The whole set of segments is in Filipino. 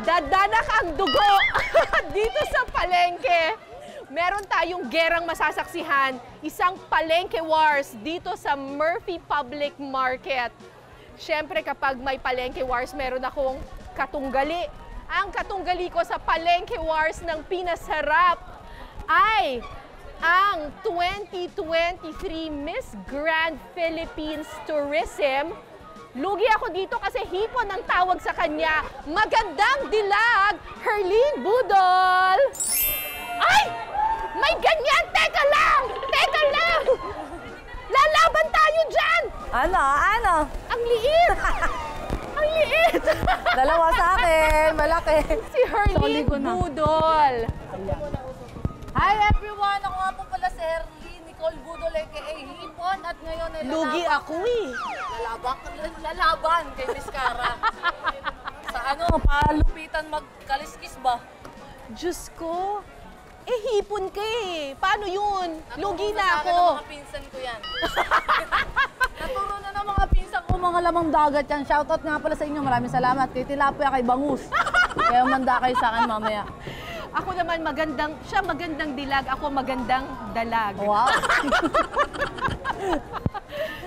Dadanak ang dugo dito sa palengke. Meron tayong gerang masasaksihan, isang palengke wars dito sa Murphy Public Market. Siyempre kapag may palengke wars, meron akong katunggali. Ang katunggali ko sa palengke wars ng pinasarap ay ang 2023 Miss Grand Philippines Tourism. Lugi ako dito kasi hipon ang tawag sa kanya. Magandang dilag, Herline Budol! Ay! May ganyan! Teka lang! Teka lang! Lalaban tayo dyan! Ano? Ang liit! Ang liit! Dalawa sa akin, malaki. Si Herline Budol. Hi everyone! Ako nga po pala si Herline Nicole Budol aka Hipon at ngayon ay Lugi ako eh. lalaban kay Miss Cara. Sa palupitan magkaliskis ba? Diyos ko. Eh, hipon ka eh. Paano yun? Lugi na ako. Naturo na mga pinsan ko yan. Naturo na ng mga pinsan ko mga lamang dagat yan. Shoutout nga pala sa inyo. Maraming salamat. Kay Tilapia, kay Bangus. Kaya manda kayo sa akin mamaya. Ako naman siya magandang dilag, ako magandang dalag. Wow.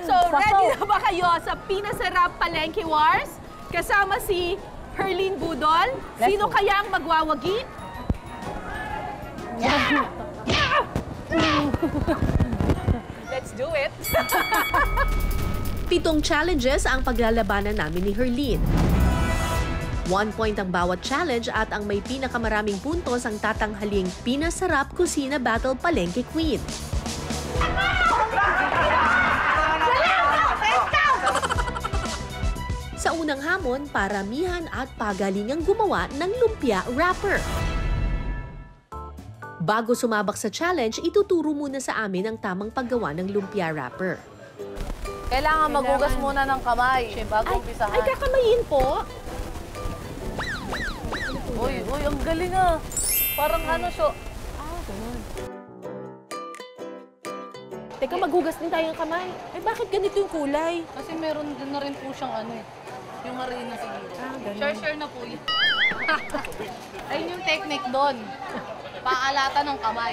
So, ready na ba kayo sa pinasarap palengke wars? Kasama si Herline Budol. Sino kaya ang magwawagi? Yeah! Let's do it! 7 challenges ang paglalabanan namin ni Herline. 1 point ang bawat challenge at ang may pinakamaraming puntos ang tatanghaling Pinasarap Kusina Battle Palengke Queen. Sa unang hamon, paramihan at pagalingang gumawa ng lumpia wrapper. Bago sumabak sa challenge, ituturo muna sa amin ang tamang paggawa ng lumpia wrapper. Kailangan magugas muna ng kamay bago umpisahan. Ay, kakamayin po. Uy, ang galing ah. Parang siya. Ganun. Teka, maghugas din tayo ng kamay. Ay, bakit ganito yung kulay? Kasi meron din na rin po siyang yung marina siguro. Ganun. Share na po yun. Ayun yung technique doon. Paalata ng kamay.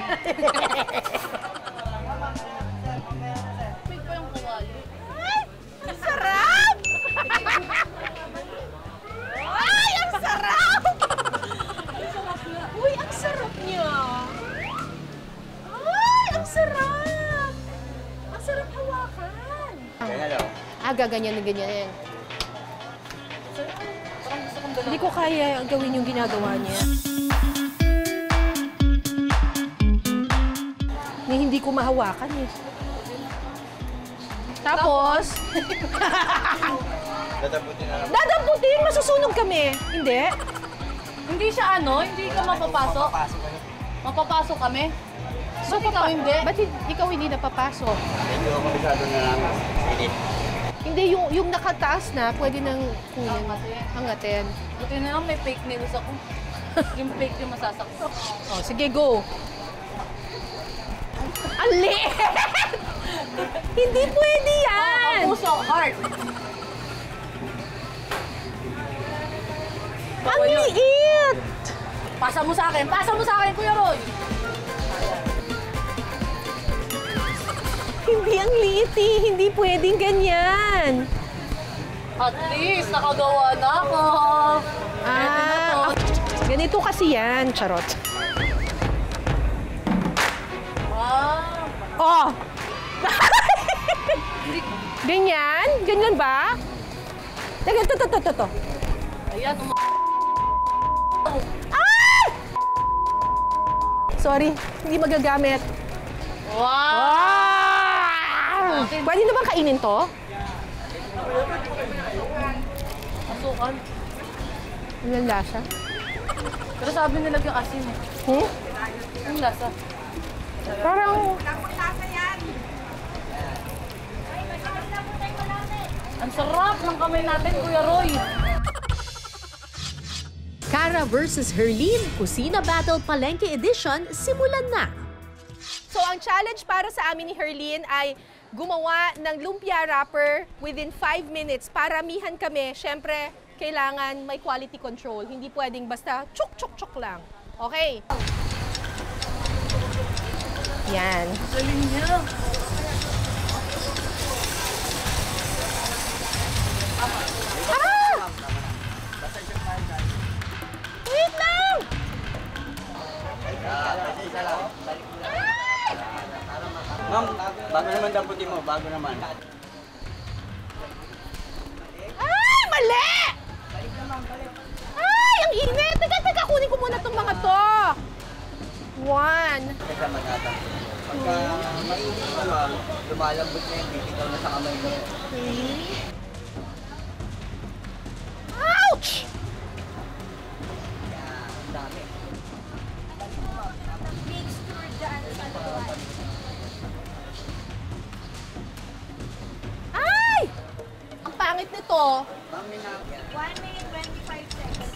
May pa yung kawali. Ay, ang sarap! Ay, ang sarap! Uy, ang sarap niya. Ay, ang sarap! Ang sarap hawakan. Gaganyan na ganyan. Hindi ko kaya gawin yung ginagawa niya. Na hindi ko mahawakan eh. Tapos, dadamputin, masusunog kami. Hindi? Hindi siya hindi ka mapapasok. Mapapasok kami. So, ikaw hindi? Ba't ikaw hindi napapasok? Hindi ako masyado na init. Hindi, yung nakataas na, pwede nang kunin. Hangatin. Buti na lang may fake nails ako. Yung fake yung masasaksak. Oh, sige, go. Ang liit! Hindi pwede yan! Puso, heart. Ang liit! Pasa mo sa akin, Kuya Roy! Hindi ang liit eh. Hindi pwedeng ganyan. At least, nakagawa na ako. Ganito kasi yan, charot. Oh! Ganyan? Ganyan ba? Teka, to. Ayan, Ay! Sorry, hindi magagamit. Wow! Pwede na bang kainin to? Asukan. Ang lasa. Pero sabi nila yung asin eh. Ang lasa. Parang... Ang sarap ng kamay natin, Kuya Roy. Cara versus Herline, Kusina Battle Palengke Edition, simulan na! So, ang challenge para sa amin ni Herline ay gumawa ng lumpia wrapper within 5 minutes. Paramihan kami. Siyempre, kailangan may quality control. Hindi pwedeng basta chuk-chuk-chuk lang. Okay? Yan. Galing niya. Ah! Wait lang! Ma'am, bago naman damputin mo, bago naman. Ay, mali! Ay, ang init! Teka, kunin ko muna itong mga to. 1. Kaya magdadampot mo. Pagka mainit mo lang, lumalambot na yung bibitaw na sa kamay mo. Ouch! Ang dami. Ay! Ang pangit nito. Ma'am, may na- 1 minute, 25 seconds.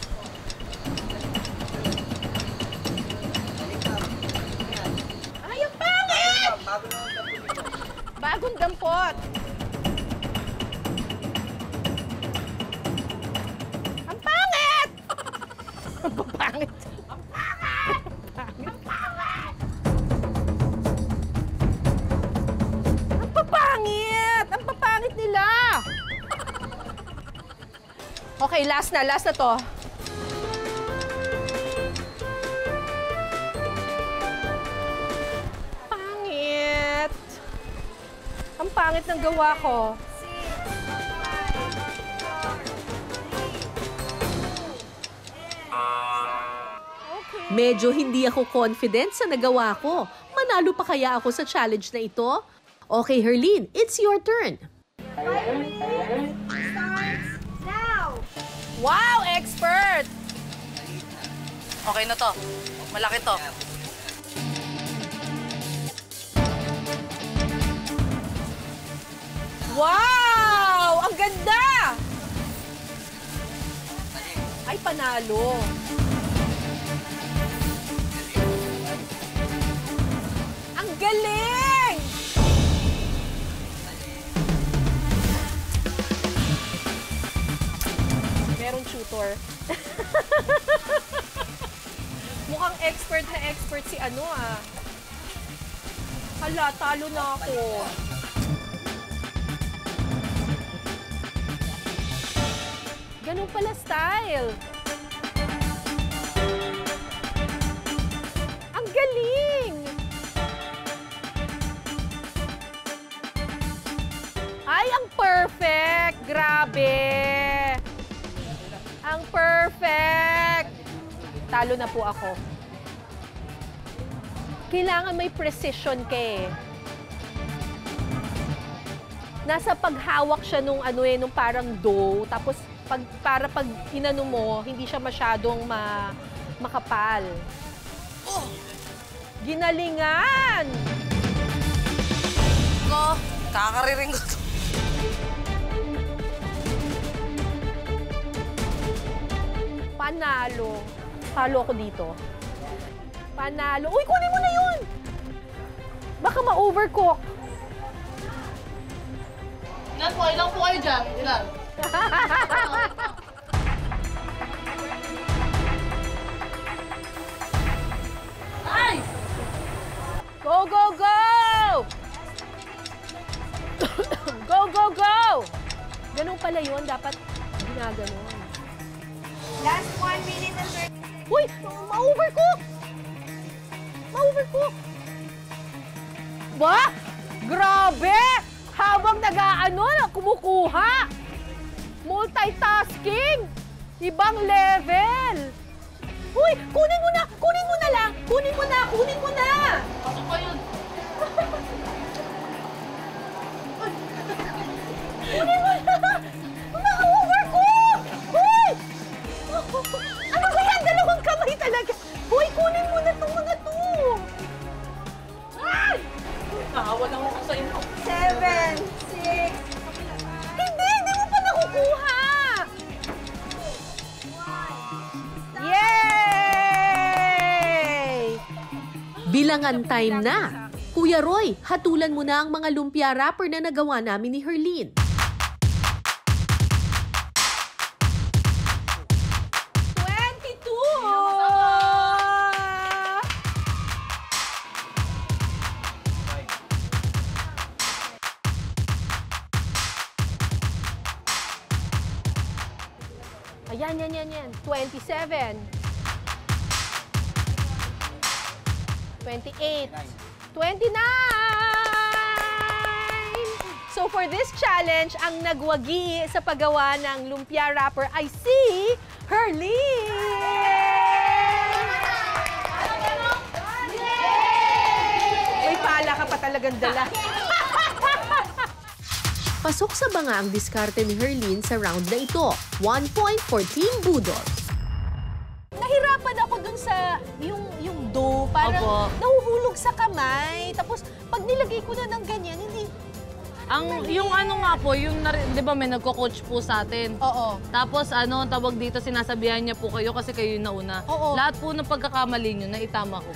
Ay, ang pangit! Bago naman damputin mo. Bagong dampot. Ang pangit! Ang papangit. Ang pangit! Ang papangit! Ang papangit nila! Okay, last na to. Pangit! Ang pangit ng gawa ko. 6, 5, 4, 3, Medyo hindi ako confident sa nagawa ko. Manalo pa kaya ako sa challenge na ito? Okay, Herlene, it's your turn. 5 minutes starts now. Wow, expert! Okay na to. Malaki to. Wow! Ang ganda! Ay, panalo. Ang galing! Merong tutor. Mukhang expert na expert si ano ah. Hala, talo na ako. Ganun pala style. Ang galing! Ay, ang perfect! Grabe! Ang perfect! Talo na po ako. Kailangan may precision ka eh. Nasa paghawak siya nung ano eh, nung parang dough. Tapos para pag inano mo, hindi siya masyadong makapal. Oh! Ginalingan! Ko, kakariring ko to. Panalo. Talo ako dito. Panalo. Uy, kunin mo na yun! Baka ma-overcook. Ilan po kayo dyan? Ilan? Ay! Go, go, go! Go, go, go! Ganun pala yun. Dapat ginaganon. Last 1 minute and 30 seconds. Uy! Ma-overcook! Ma-overcook! Ba? Grabe! Habang nag-aano, kumukuha! Multitasking! Ibang level! Uy! Kunin mo na! Kunin mo na lang! Kunin mo na! Kunin mo na! Pasok ko yun. Kunin mo na! Ma-overcook! Uy! Ano ba yan? Dalawang kamay talaga! Uy! Kunin mo na itong mga to! Ay! Nakawa lang ako sa inyo. 7, 6, Hindi mo pa nakukuha! 1. Yay! Bilangan time na. Kuya Roy, hatulan mo na ang mga lumpia wrapper na nagawa namin ni Herlene. Ayan, yan. 27. 28. 29! So for this challenge, ang nagwagi sa paggawa ng lumpia wrapper ay si Herlene! May pala ka pa talagang dala. Pasok sa banga ang diskarte ni Herlene sa round na ito. 1 point for Team Budol. Nahirapan ako dun sa yung dough. Parang Opo. nahuhulog sa kamay. Tapos pag nilagay ko na ng ganyan, hindi... Yung ano nga po, yung, di ba may nagko-coach po sa atin? Oo. Tapos ano, tawag dito, sinasabihan niya po kayo kasi kayo yung nauna. Oo. Lahat po ng pagkakamali niyo, naitama ko.